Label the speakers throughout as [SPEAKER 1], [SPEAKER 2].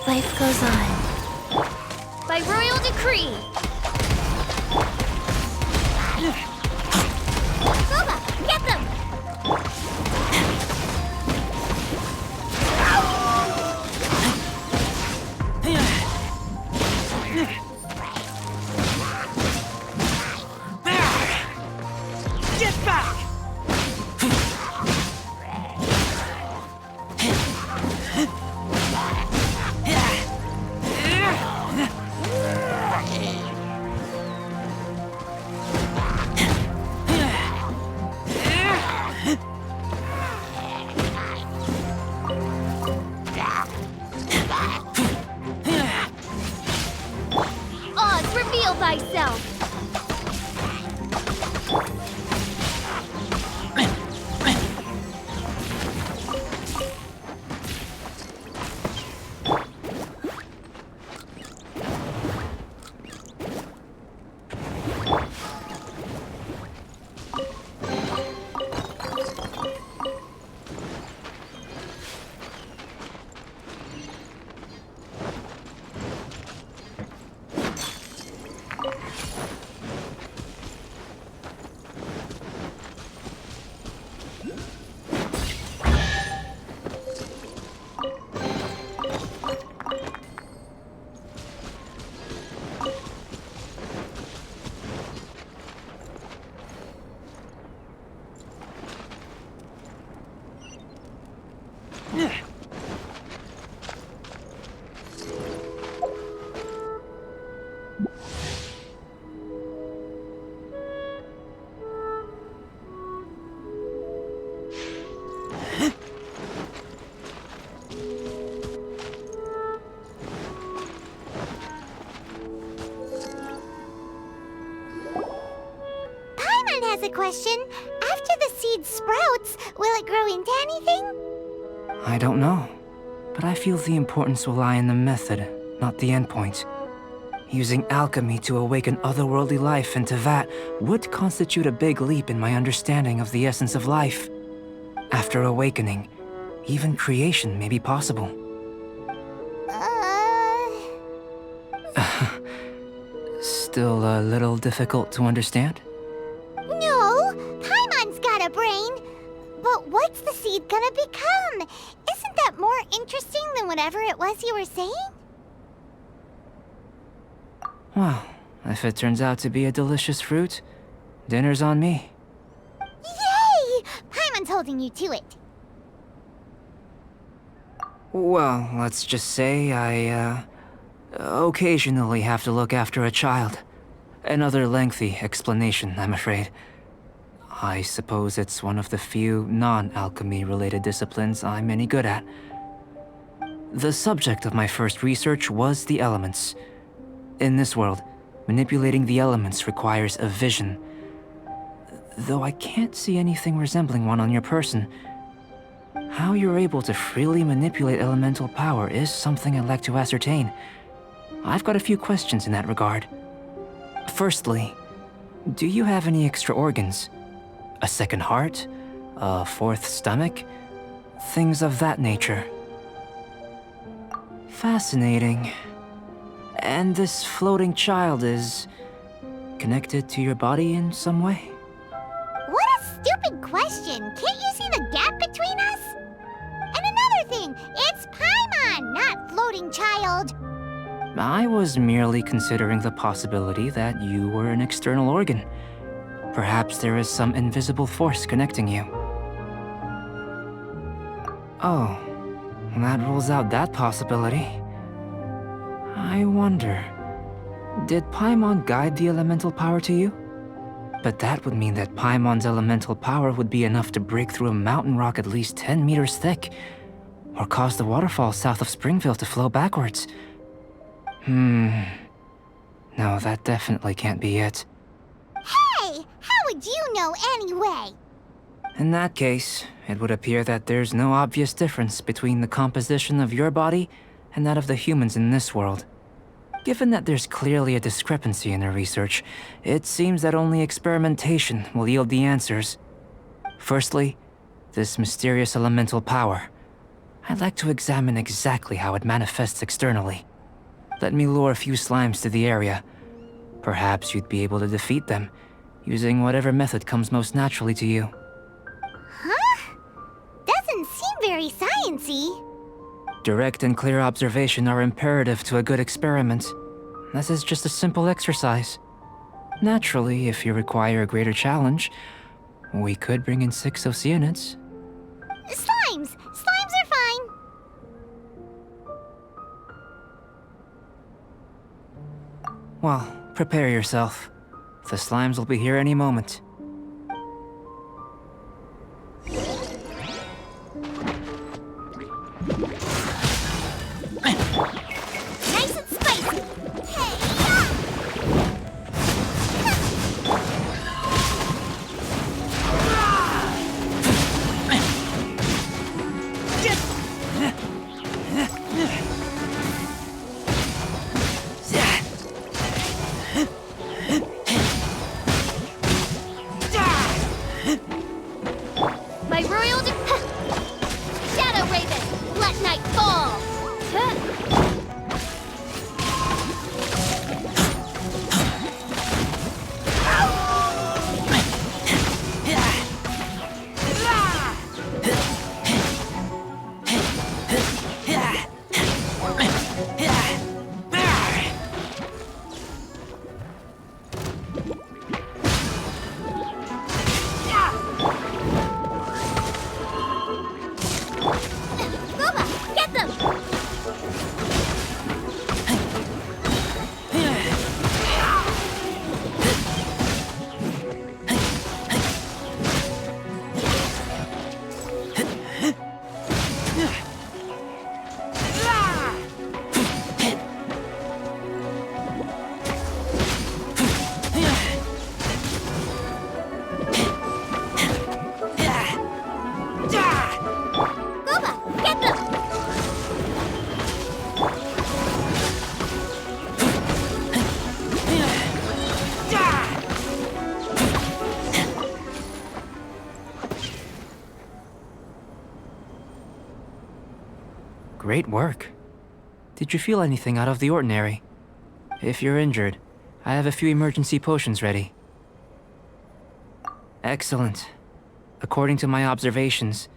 [SPEAKER 1] Life goes on. By royal decree. Boba, get them!
[SPEAKER 2] Get back!
[SPEAKER 1] Oz, reveal thyself!
[SPEAKER 3] Has a question. After the seed sprouts, will it grow into anything?
[SPEAKER 4] I don't know, but I feel the importance will lie in the method, not the endpoint. Using alchemy to awaken otherworldly life in Teyvat would constitute a big leap in my understanding of the essence of life. After awakening, even creation may be possible. Still a little difficult to understand?
[SPEAKER 3] No, Paimon's got a brain. But what's the seed gonna become? Isn't that more interesting than whatever it was you were saying?
[SPEAKER 4] Well, if it turns out to be a delicious fruit, dinner's on me.
[SPEAKER 3] Yay! Paimon's holding you to it.
[SPEAKER 4] Well, let's just say I, occasionally have to look after a child. Another lengthy explanation, I'm afraid. I suppose it's one of the few non-alchemy-related disciplines I'm any good at. The subject of my first research was the elements. In this world, manipulating the elements requires a vision. Though I can't see anything resembling one on your person. How you're able to freely manipulate elemental power is something I'd like to ascertain. I've got a few questions in that regard. Firstly, do you have any extra organs? A second heart? A fourth stomach? Things of that nature. Fascinating. And this floating child is connected to your body in some way?
[SPEAKER 3] What a stupid question! Can't you see the gap between us? And another thing, it's Paimon, not floating child.
[SPEAKER 4] I was merely considering the possibility that you were an external organ. Perhaps there is some invisible force connecting you. Oh, that rules out that possibility. I wonder, did Paimon guide the elemental power to you? But that would mean that Paimon's elemental power would be enough to break through a mountain rock at least 10 meters thick, or cause the waterfall south of Springville to flow backwards. No, that definitely can't be it.
[SPEAKER 3] Hey, how would you know anyway?
[SPEAKER 4] In that case, it would appear that there's no obvious difference between the composition of your body and that of the humans in this world. Given that there's clearly a discrepancy in their research, it seems that only experimentation will yield the answers. Firstly, this mysterious elemental power. I'd like to examine exactly how it manifests externally. Let me lure a few slimes to the area. Perhaps you'd be able to defeat them, using whatever method comes most naturally to you.
[SPEAKER 3] Huh? Doesn't seem very sciencey.
[SPEAKER 4] Direct and clear observation are imperative to a good experiment. This is just a simple exercise. Naturally, if you require a greater challenge, we could bring in 6 Oceanids.
[SPEAKER 3] Slimes! Slimes are fine.
[SPEAKER 4] Well, prepare yourself. The slimes will be here any moment.
[SPEAKER 3] Nice and spicy.
[SPEAKER 1] My royal Shadow Raven, let night fall! Booba, get them! Booba, get them!
[SPEAKER 4] Great work. Did you feel anything out of the ordinary? If you're injured, I have a few emergency potions ready. Excellent. According to my observations,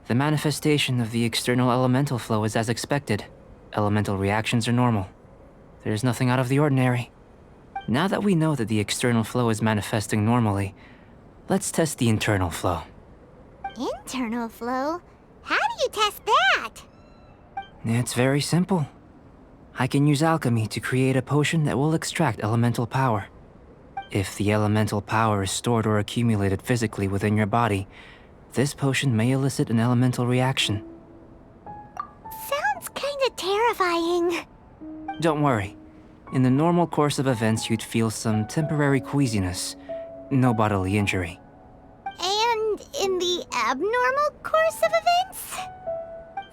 [SPEAKER 4] the manifestation of the external elemental flow is as expected. Elemental reactions are normal. There's nothing out of the ordinary. Now that we know that the external flow is manifesting normally, let's test the internal flow.
[SPEAKER 3] Internal flow? How do you test that?
[SPEAKER 4] It's very simple. I can use alchemy to create a potion that will extract elemental power. If the elemental power is stored or accumulated physically within your body, this potion may elicit an elemental reaction.
[SPEAKER 3] Sounds kinda terrifying.
[SPEAKER 4] Don't worry. In the normal course of events, you'd feel some temporary queasiness. No bodily injury.
[SPEAKER 3] And in the abnormal course of events?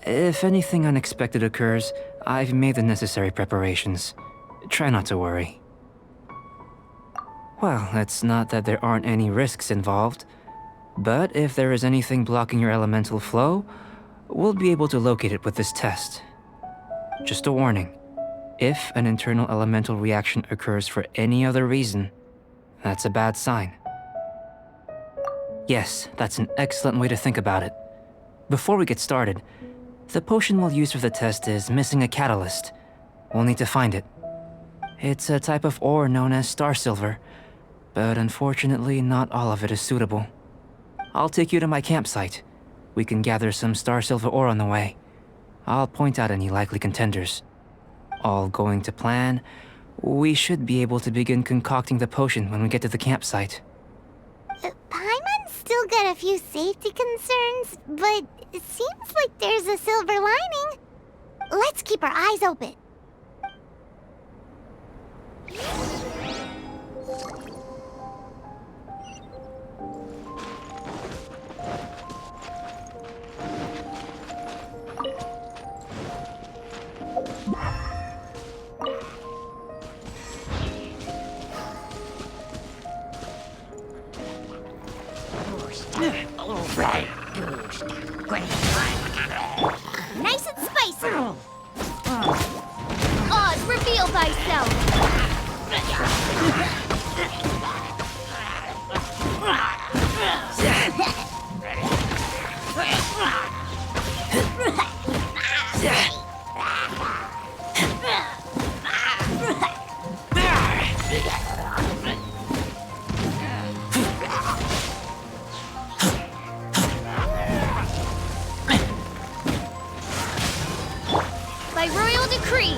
[SPEAKER 4] If anything unexpected occurs, I've made the necessary preparations. Try not to worry. Well, it's not that there aren't any risks involved, but if there is anything blocking your elemental flow, we'll be able to locate it with this test. Just a warning. If an internal elemental reaction occurs for any other reason, that's a bad sign. Yes, that's an excellent way to think about it. Before we get started, the potion we'll use for the test is missing a catalyst. We'll need to find it. It's a type of ore known as star silver, but unfortunately not all of it is suitable. I'll take you to my campsite. We can gather some star silver ore on the way. I'll point out any likely contenders. All going to plan, we should be able to begin concocting the potion when we get to the campsite.
[SPEAKER 3] Paimon's still got a few safety concerns, but it seems like there's a silver lining. Let's keep our eyes open.
[SPEAKER 1] Oz, reveal thyself! By royal decree!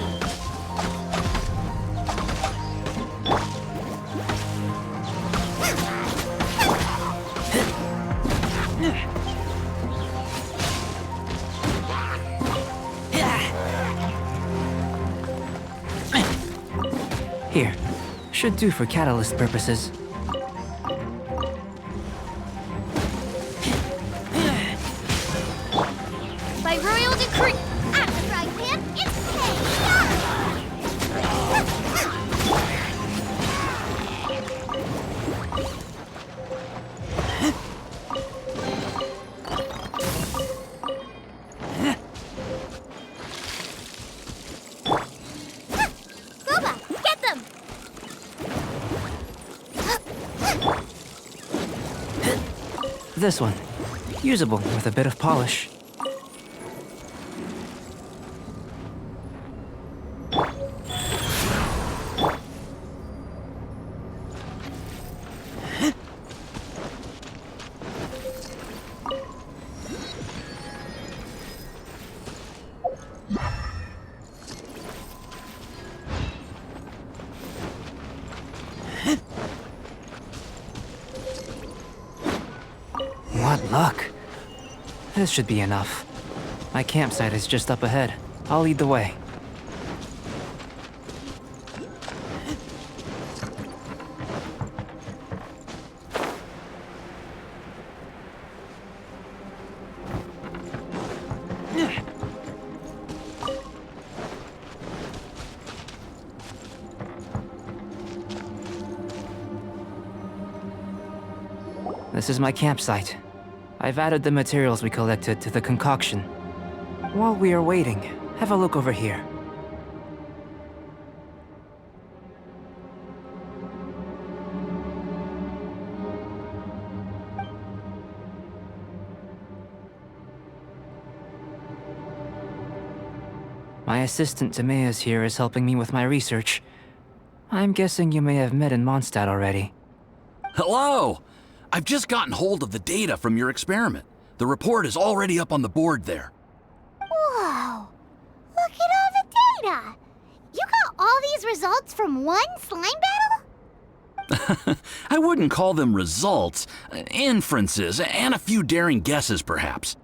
[SPEAKER 4] Here. Should do for catalyst purposes.
[SPEAKER 1] By royal decree!
[SPEAKER 3] I'm the right man. It's
[SPEAKER 1] Boba, get them!
[SPEAKER 4] This one. Usable with a bit of polish. What luck. This should be enough. My campsite is just up ahead. I'll lead the way. This is my campsite. I've added the materials we collected to the concoction. While we are waiting, have a look over here. My assistant Timaeus here is helping me with my research. I'm guessing you may have met in Mondstadt already.
[SPEAKER 5] Hello! I've just gotten hold of the data from your experiment. The report is already up on the board there.
[SPEAKER 3] Whoa! Look at all the data! You got all these results from one slime battle?
[SPEAKER 5] I wouldn't call them results, inferences, and a few daring guesses perhaps.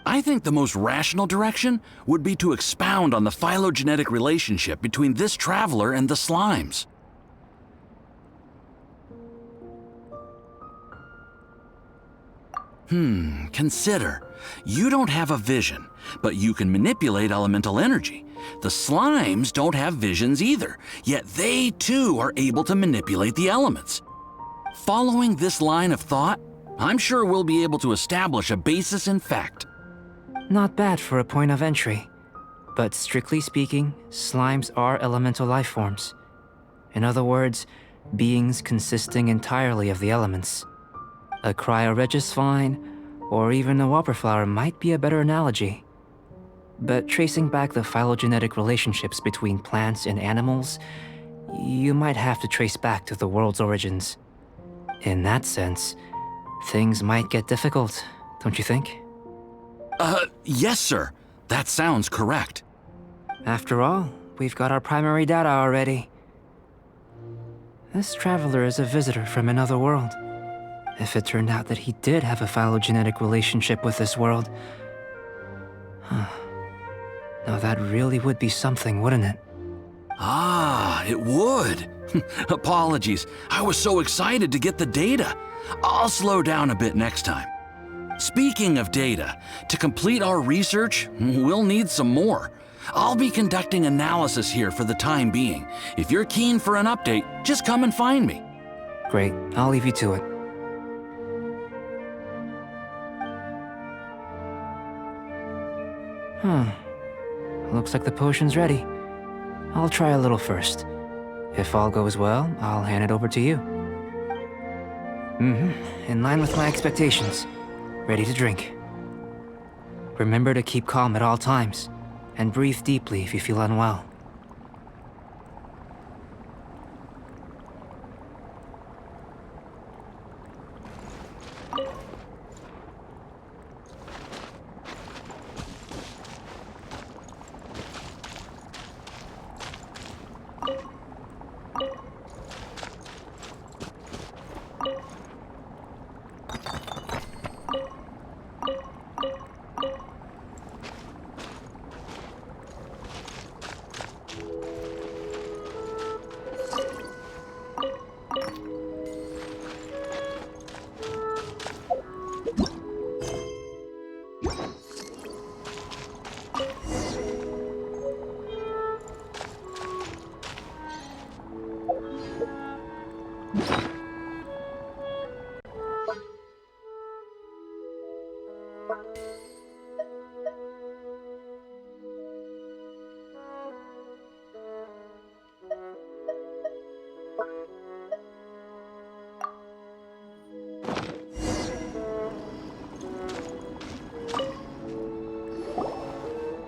[SPEAKER 5] I think the most rational direction would be to expound on the phylogenetic relationship between this traveler and the slimes. Consider. You don't have a vision, but you can manipulate elemental energy. The slimes don't have visions either, yet they too are able to manipulate the elements. Following this line of thought, I'm sure we'll be able to establish a basis in fact.
[SPEAKER 4] Not bad for a point of entry. But strictly speaking, slimes are elemental life forms. In other words, beings consisting entirely of the elements. A cryoregis vine, or even a whopperflower might be a better analogy. But tracing back the phylogenetic relationships between plants and animals, you might have to trace back to the world's origins. In that sense, things might get difficult, don't you think?
[SPEAKER 5] Yes, sir. That sounds correct.
[SPEAKER 4] After all, we've got our primary data already. This traveler is a visitor from another world. If it turned out that he did have a phylogenetic relationship with this world... Now that really would be something, wouldn't it?
[SPEAKER 5] Ah, it would. Apologies. I was so excited to get the data. I'll slow down a bit next time. Speaking of data, to complete our research, we'll need some more. I'll be conducting analysis here for the time being. If you're keen for an update, just come and find me.
[SPEAKER 4] Great, I'll leave you to it. looks like the potion's ready. I'll try a little first. If all goes well, I'll hand it over to you. In line with my expectations. Ready to drink. Remember to keep calm at all times, and breathe deeply if you feel unwell.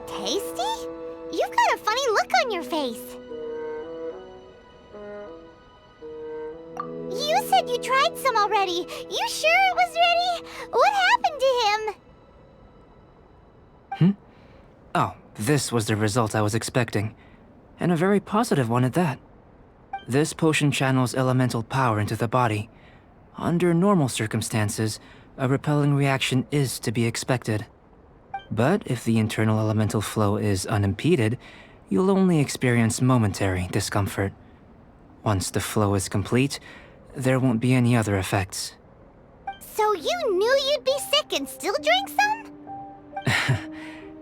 [SPEAKER 3] Tasty? You've got a funny look on your face. You said you tried some already. You sure it was ready? What happened to him?
[SPEAKER 4] Oh, this was the result I was expecting. And a very positive one at that. This potion channels elemental power into the body. Under normal circumstances, a repelling reaction is to be expected. But if the internal elemental flow is unimpeded, you'll only experience momentary discomfort. Once the flow is complete, there won't be any other effects.
[SPEAKER 3] So you knew you'd be sick and still drank some?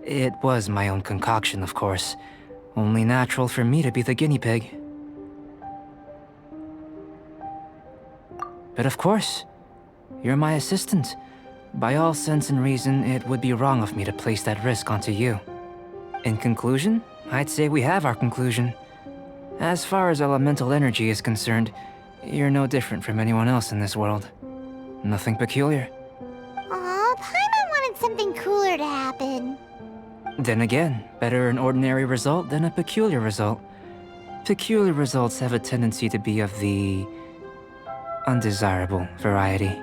[SPEAKER 4] It was my own concoction, of course. Only natural for me to be the guinea pig. But of course, you're my assistant. By all sense and reason, it would be wrong of me to place that risk onto you. In conclusion, I'd say we have our conclusion. As far as elemental energy is concerned, you're no different from anyone else in this world. Nothing peculiar.
[SPEAKER 3] Aw, Paimon wanted something cooler to happen.
[SPEAKER 4] Then again, better an ordinary result than a peculiar result. Peculiar results have a tendency to be of the undesirable variety.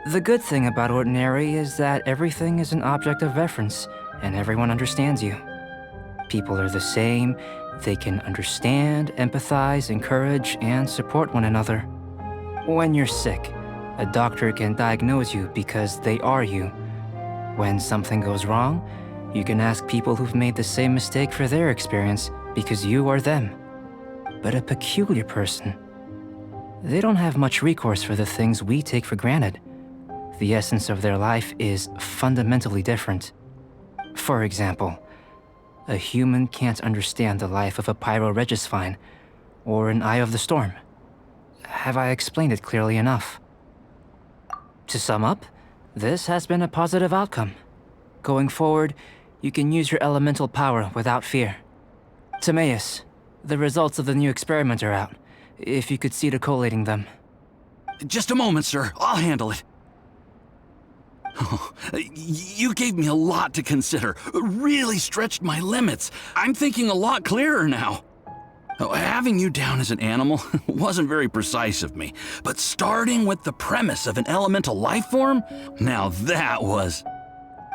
[SPEAKER 4] The good thing about ordinary is that everything is an object of reference, and everyone understands you. People are the same, they can understand, empathize, encourage, and support one another. When you're sick, a doctor can diagnose you because they are you. When something goes wrong, you can ask people who've made the same mistake for their experience because you are them. But a peculiar person, they don't have much recourse for the things we take for granted. The essence of their life is fundamentally different. For example, a human can't understand the life of a pyroregisvine or an eye of the storm. Have I explained it clearly enough? To sum up, this has been a positive outcome. Going forward, you can use your elemental power without fear. Timaeus, the results of the new experiment are out. If you could see to collating them.
[SPEAKER 5] Just a moment, sir. I'll handle it. You gave me a lot to consider. Really stretched my limits. I'm thinking a lot clearer now. Having you down as an animal wasn't very precise of me, but starting with the premise of an elemental life form, now that was...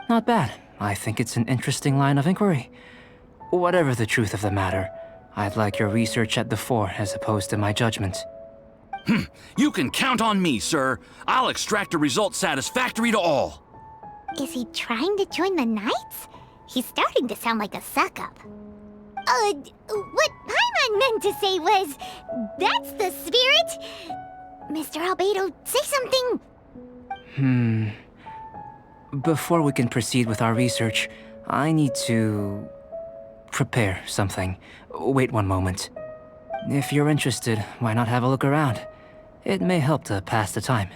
[SPEAKER 4] Not bad. I think it's an interesting line of inquiry. Whatever the truth of the matter, I'd like your research at the fore as opposed to my judgment.
[SPEAKER 5] You can count on me, sir. I'll extract a result satisfactory to all.
[SPEAKER 3] Is he trying to join the Knights? He's starting to sound like a suck-up. What Paimon meant to say was, that's the spirit. Mr. Albedo, say something.
[SPEAKER 4] Before we can proceed with our research, I need to prepare something. Wait one moment. If you're interested, why not have a look around? It may help to pass the time.